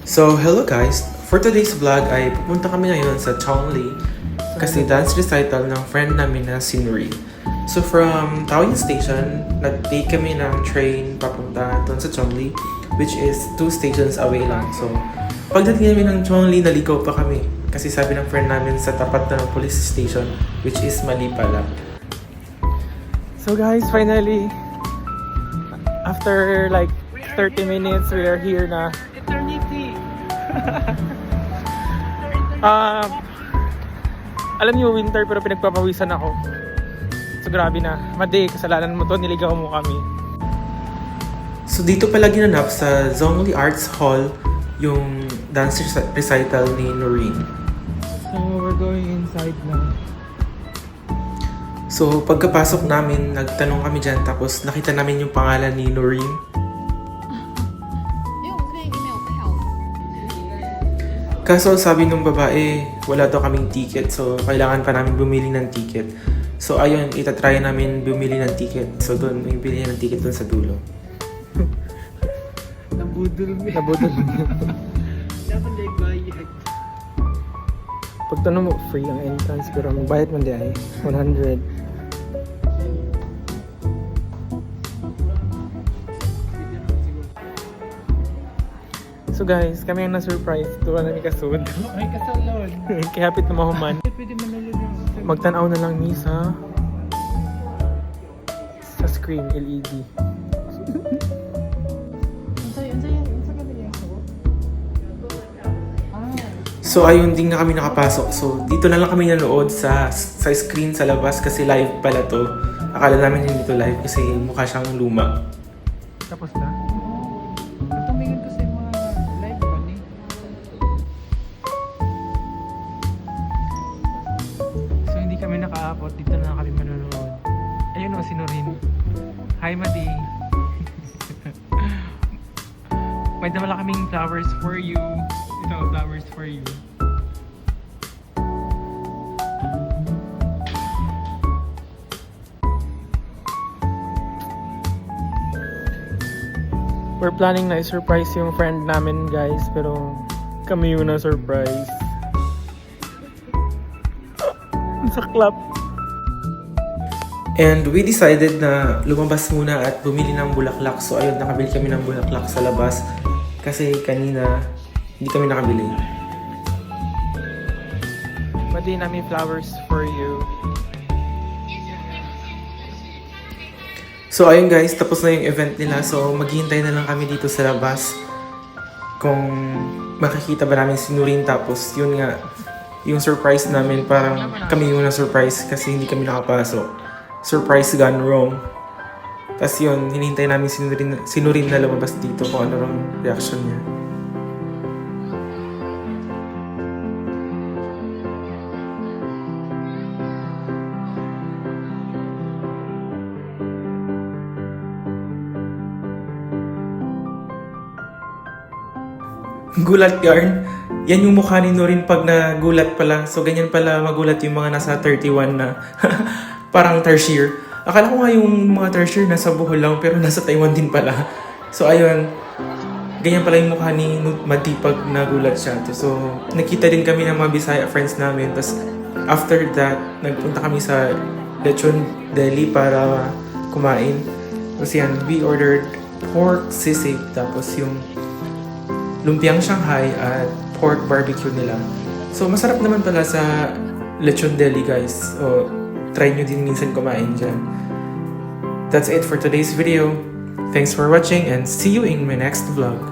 So, hello guys! For today's vlog ay pupunta kami ngayon sa Chongli kasi dance recital ng friend namin na si Noreen. So, from Taoyuan Station, nag-take kami ng train papunta doon sa Chongli, which is 2 stations away lang. So, pagdating namin ng Chongli, naligaw pa kami kasi sabi ng friend namin sa tapat ng police station, which is mali pala. So guys, finally, after like 30 minutes, we are here na. Eternity! Alam niyo, winter pero pinagpapawisan ako. So grabe na. Madi, kasalanan mo to, niligaw mo kami. So dito pala ginanap sa Zhongli Arts Hall yung dance recital ni Noreen. So we're going inside now. So pagkapasok namin, nagtanong kami dyan tapos nakita namin yung pangalan ni Noreen. 因为我们这边已经没有票了。 Kaso sabi nung babae, wala daw kaming ticket so kailangan pa namin bumili ng ticket. So ayun, itatry namin bumili ng ticket. So doon, may bili ng ticket doon sa dulo. Nabudol mo. Nabudol mo. Dapat may bayad. Pag tanong mo, free ang entrance pero magbayad man di ay 100. So guys, kami ang na-surprise. Tuwa na ni Kasud. Ay, kasalon. Kaya hapit na mahuman. Pwede manalo yung... Magtanaw na lang ni sa screen LED. So ayun, din na kami nakapasok. So dito na lang kami nanood sa screen sa labas kasi live pala to. Akala namin hindi to live kasi mukha siyang luma. Tapos na? Tumingin ko sa mga live ba ni? So hindi kami nakaabot. Dito na lang kami manonood. Ayun o, si Noreen. Hi, Madi. May dala kaming flowers for you. Ito, flowers for you. We're planning na i-surprise yung friend namin, guys, pero kami yung na-surprise. Sa club. And we decided na lumabas muna at bumili ng bulaklak. So ayun, nakabili kami ng bulaklak sa labas kasi kanina hindi kami nakabili. Pati namin flowers for you. So ayun guys, tapos na yung event nila. So maghihintay na lang kami dito sa labas kung makikita ba namin si Noreen. Tapos yun nga, yung surprise namin, parang kami yung na-surprise kasi hindi kami nakapasok. Surprise gone wrong. Tapos yun, hinihintay namin si Noreen na lumabas dito kung ano ang reaction niya. Gulat yarn. Yan yung mukha ni Noreen pag nagulat pala. So ganyan pala magulat yung mga nasa 31 na parang tertiary. Akala ko nga yung mga tertiary nasa Bohol lang pero nasa Taiwan din pala. So ayun, ganyan pala yung mukha ni Madi pag nagulat siya. So nakita din kami ng mga Bisaya friends namin. Tapos after that, nagpunta kami sa Lechon Deli para kumain. Tapos yan, we ordered pork sisig. Tapos yung lumpiang Shanghai at pork barbecue nila. So, masarap naman pala sa Lechon Deli, guys. So, try nyo din minsan kumain dyan. That's it for today's video. Thanks for watching and see you in my next vlog.